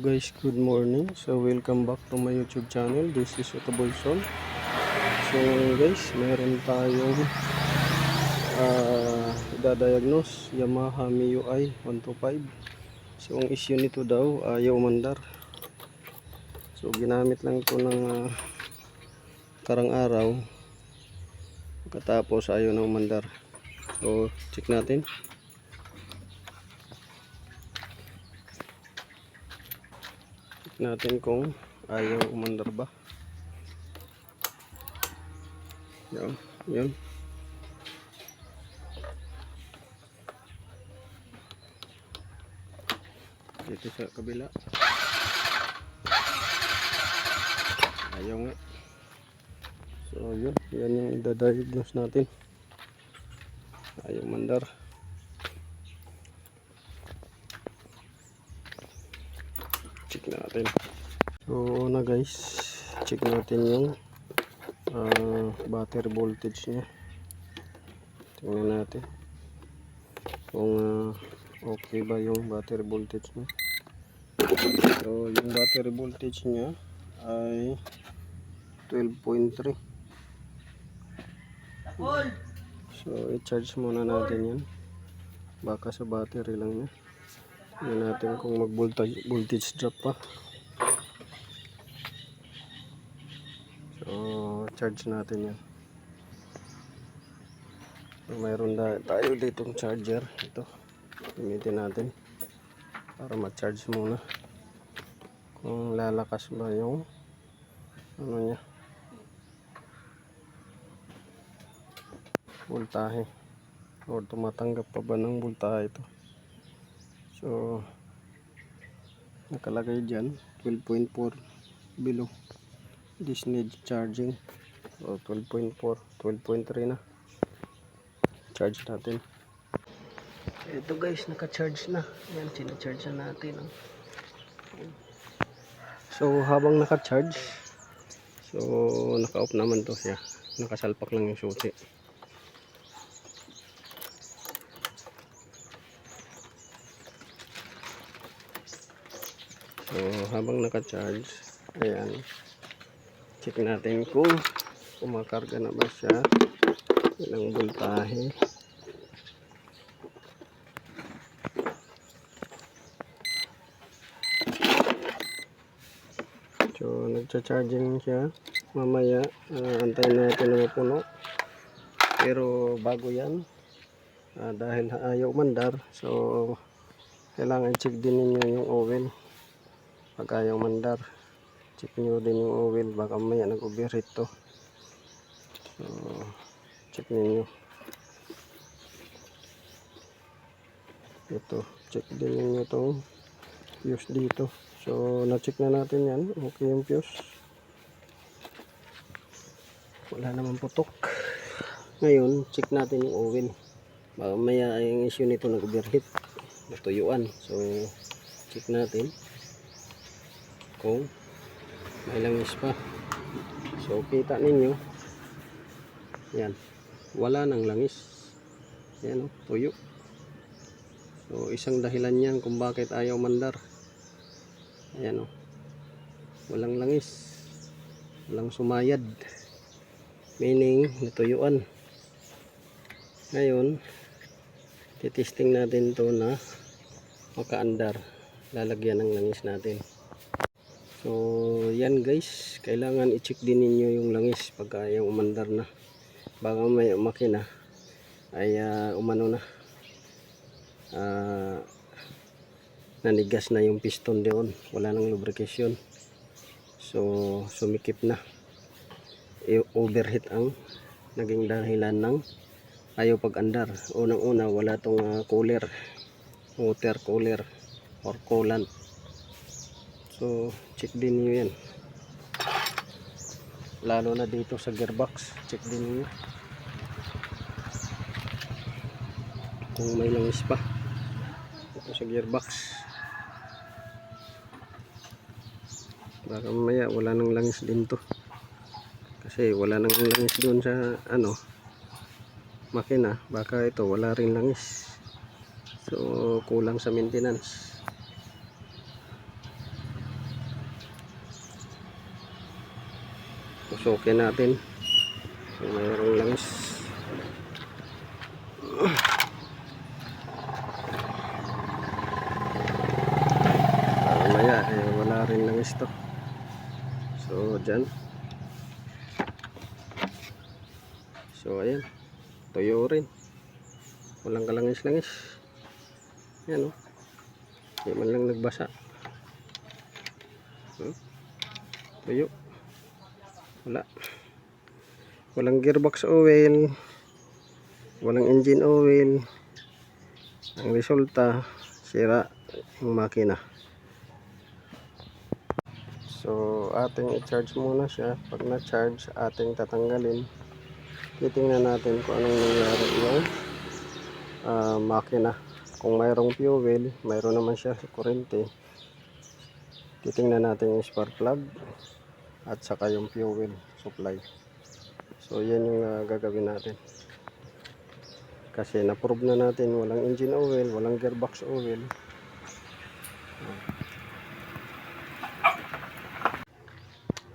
Guys, good morning. So welcome back to my YouTube channel. This is Otto Bolson. So guys, meron tayong idadiagnose Yamaha MIUI 125. So ang issue nito daw ayaw umandar. So ginamit lang ito ng karang araw. Pagkatapos ayaw na umandar. So check natin. Natin kung ayaw umandar ba. Yun. Dito sa kabila. Ayaw nga. So yun. Yan yung idadiagnose natin. Ayaw umandar. Check natin. So na guys, check natin yung battery voltage nya. Tingnan natin kung okay ba yung battery voltage nya. So yung battery voltage nya ay 12.3. So i-charge muna natin yan, baka sa battery lang nya. Tingnan natin kung mag voltage drop pa. So charge natin yan. So mayroon tayo ditong charger. Ito gamitin natin para ma-charge muna kung lalakas ba yung ano nya, voltahe, o tumatanggap pa ba ng voltahe ito. So nakalagay dyan 12.4 below. This needs charging. So 12.4, 12.3 na. Charge natin. Ito guys, naka-charge na. Ayan, sina-charge na natin. So habang naka-charge, so naka-off naman to siya. Nakasalpak lang yung susi. So habang naka-charge, ayan, check natin kung kumakarga na ba siya, ilang voltahe. So nagcha-charging siya. Mamaya antayin natin na mapuno. Pero bago yan, dahil ayaw umandar, so kailangan check din ninyo yung oil. Pag ayaw umandar, check nyo din yung oil, baka mamaya nag-overheat to. So check ninyo. Ito, check din ninyo itong fuse dito. So na-check na natin yan. Okay yung fuse, wala naman putok. Ngayon check natin yung oil, baka mamaya yung issue nito nag-overheat, natuyuan. So check natin kung may langis pa. So kita ninyo yan, wala nang langis. Yan, tuyo. So isang dahilan yan kung bakit ayaw mandar. Ayan, walang langis, walang sumayad, meaning natuyuan. Ngayon titesting natin to na makaandar, lalagyan ng langis natin. So yan guys, kailangan i-check din ninyo yung langis pag ayaw umandar na. Baka may makina ay umano na, nanigas na yung piston doon, wala nang lubrication. So sumikip na, overheat ang naging dahilan ng ayaw pag-andar. Unang una, wala tong cooler, water cooler or coolant. So check din niyo yan, lalo na dito sa gearbox. Check din niyo kung may langis pa ito sa gearbox. Baka mamaya wala nang langis din to, kasi wala nang langis doon sa makina. Baka ito wala rin langis, so kulang sa maintenance. Tusukin natin kung mayroong langis. Mamaya wala rin langis to. So dyan. So ayan, tuyo rin, walang kalangis-langis. Yan o, hindi man lang nagbasa. Tuyo, walang gearbox oil, walang engine oil. Ang resulta, sira yung makina. So ating i-charge muna siya. Pag na-charge, ating tatanggalin. Titingnan natin kung anong nangyari yung makina. Kung mayroong fuel, mayroon naman siya sa kuryente. Titingnan natin yung spark plug at saka yung fuel supply. So yan yung gagawin natin. Kasi na-prove na natin walang engine oil, walang gearbox oil.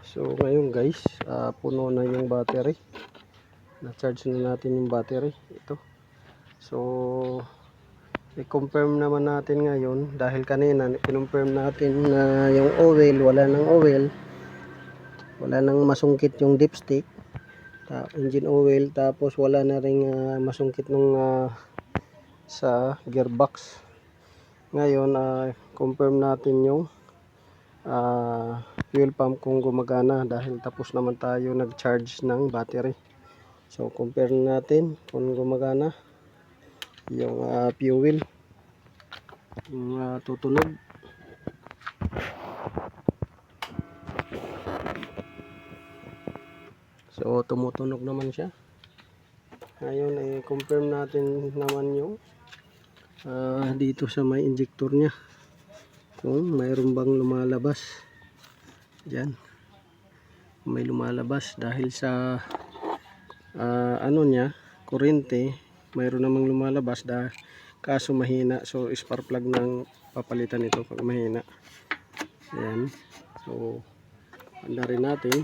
So ngayon guys, puno na yung battery. Na-charge na natin yung battery. Ito. So i-confirm naman natin ngayon dahil kanina i-confirm natin na yung oil, wala nang oil, wala nang masungkit yung dipstick, engine oil, tapos wala na ring masungkit nung sa gearbox. Ngayon confirm natin yung fuel pump kung gumagana dahil tapos naman tayo nag-charge ng battery. So compare natin kung gumagana yung fuel, yung tutunog. So tumutunog naman siya. Ngayon confirm natin naman yung dito sa may injector nya kung mayroon bang lumalabas dyan. May lumalabas dahil sa ano nya, kuryente, mayroon namang lumalabas kaso mahina. So spark plug ng papalitan ito pag mahina. Ayan. So handa rin natin.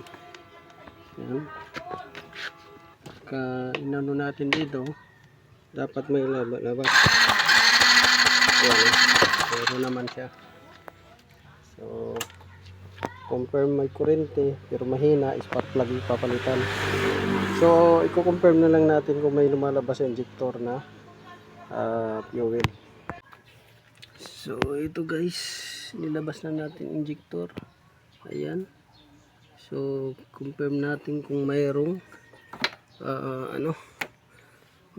Ayan. Inano natin dito, dapat may labas. Ayan. Mayroon naman siya. So confirm may kuryente pero mahina, spark plug papalitan. So i-confirm na lang natin kung may lumalabas sa injector na fuel. So ito guys, nilabas na natin injector. Ayan. So confirm natin kung mayroong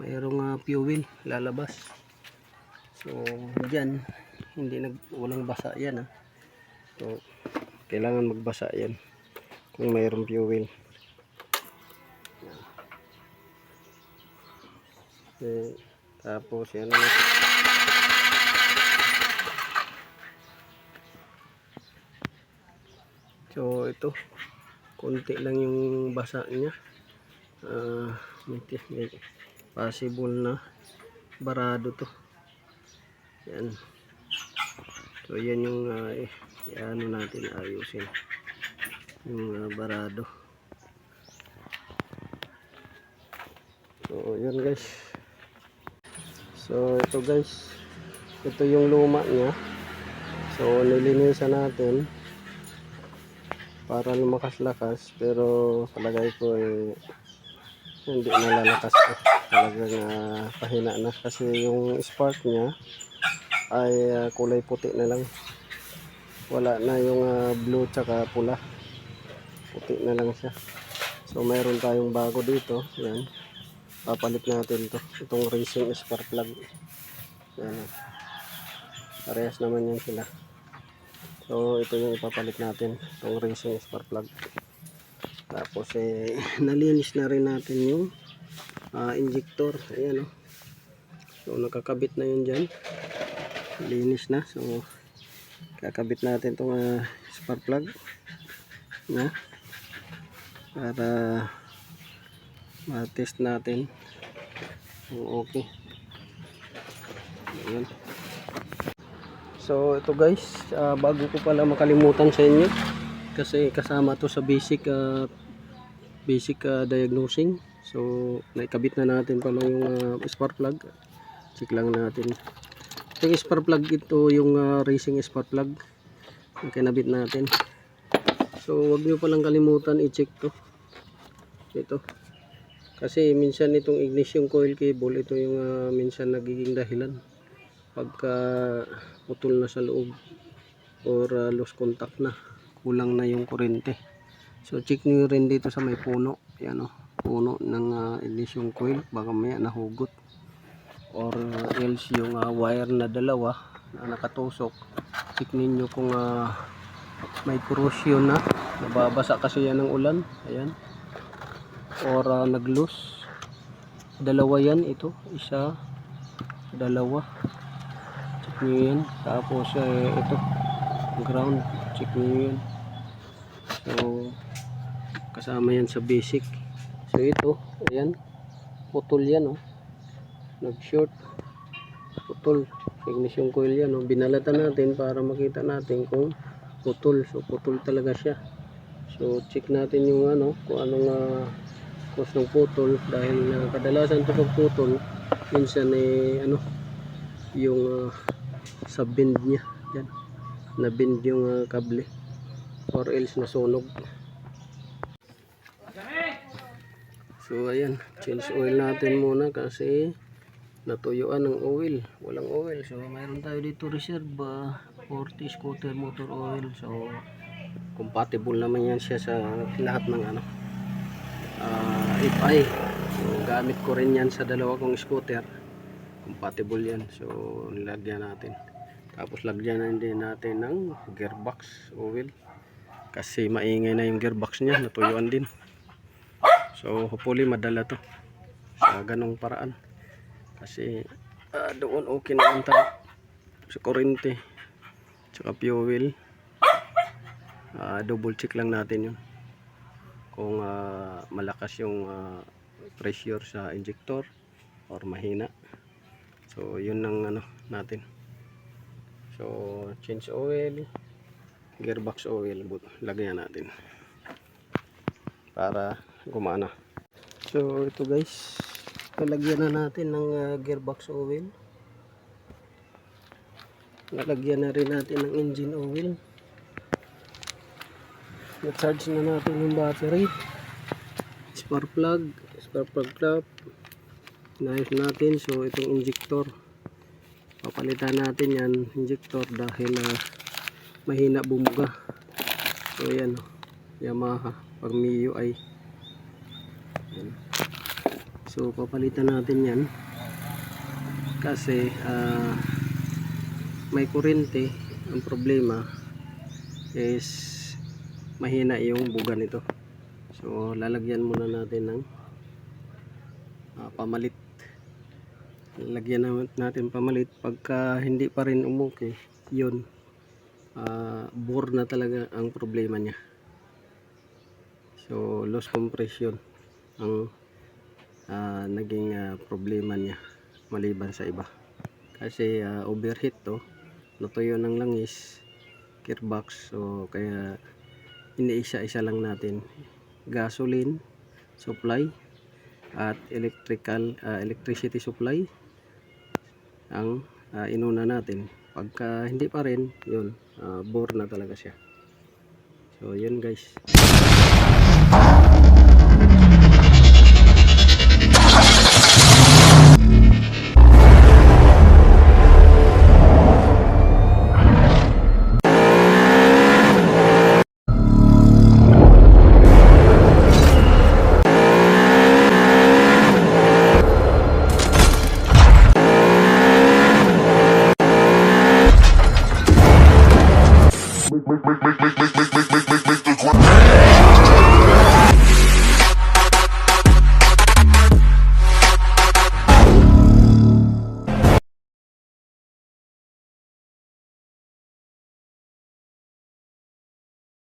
mayroong fuel lalabas. So diyan walang basa yan So kailangan magbasa yan kung mayroong fuel. Tapos yan na. So ito, konti lang yung basa niya. May possible na barado to. Yan. So yan yung ano natin ayusin yung barado. So yun guys. So ito guys, ito yung luma niya. So nilinisan natin para lumakas-lakas, pero palagay ko hindi nalalakas ko. Talagang pahina na kasi yung spark niya ay kulay puti na lang. Wala na yung blue tsaka pula. Puti na lang siya. So mayroon tayong bago dito. Yan. Papalit natin to. Itong racing spark plug. Yan. Parehas naman yan sila. So ito yung ipapalit natin, itong racing spark plug. Tapos nalinis na rin natin yung injector. Ayan So nakakabit na yun dyan. Linis na. So kakabit natin itong spark plug na para ma-test natin kung okay. Ayan. So ito guys, bago ko pala makalimutan sa inyo, kasi kasama to sa basic basic diagnosing. So naikabit na natin pala yung spark plug. Check lang natin. Itong spark plug, ito yung racing spark plug yung kinabit natin. So wag nyo palang kalimutan i-check to. Ito kasi minsan itong ignition coil cable, ito yung minsan nagiging dahilan pagka putol na sa loob or lost contact na, kulang na yung kuryente. So check nyo rin dito sa may puno, yan o, puno ng ignition coil, baka maya nahugot or else yung wire na dalawa na nakatusok. Check ninyo kung may corrosion na, nababasa kasi yan ng ulan, ayan, or nag-loose. Dalawa yan, ito, isa, dalawa, check nyo yan. Tapos ito, ground, check nyo yan. So kasama yan sa basic. So ito, ayan, putol yan oh, nag short, putol ignition coil yan oh. Binalatan natin para makita natin kung putol. So putol talaga siya. So check natin yung kung anong cause ng putol, dahil kadalasan ito pag putol minsan yung sa bend niya yan, na bend yung kable or else nasunog. So ayan, change oil natin muna kasi natuyuan ng oil, walang oil. So mayroon tayo dito reserve 40 scooter motor oil. So compatible naman yan siya sa lahat ng FI. So gamit ko rin yan sa dalawa kong scooter, compatible yan. So lagyan natin, tapos lagyan din natin ng gearbox oil kasi maingay na yung gearbox niya, natuyuan din. So hopefully madala to sa ganong paraan kasi doon okay naman tayo sa kuryente tsaka fuel. Double check lang natin yun kung malakas yung pressure sa injector or mahina. So yun ang natin. So change oil, gearbox oil, lagyan natin para gumana. So ito guys, lalagyan na natin ng gearbox oil, lalagyan na rin natin ng engine oil, na-charge na natin yung battery, spark plug cap, inayos natin. So itong injector, papalitan natin yan, injector, dahil mahina bumuga. So yan, Yamaha pag MIUI. So papalitan natin yan kasi may kuryente. Ang problema is mahina yung buga nito. So lalagyan muna natin ng pamalit. Lagyan natin pamalit. Pagka hindi pa rin umuki, yun, bore na talaga ang problema niya. So loss compression ang naging problema niya maliban sa iba kasi overheat to, natuyo ng langis, gearbox. So kaya iniisa-isa lang natin, gasoline supply at electricity supply ang inuna natin. Pagka hindi pa rin, yun, bore na talaga siya. So yun guys.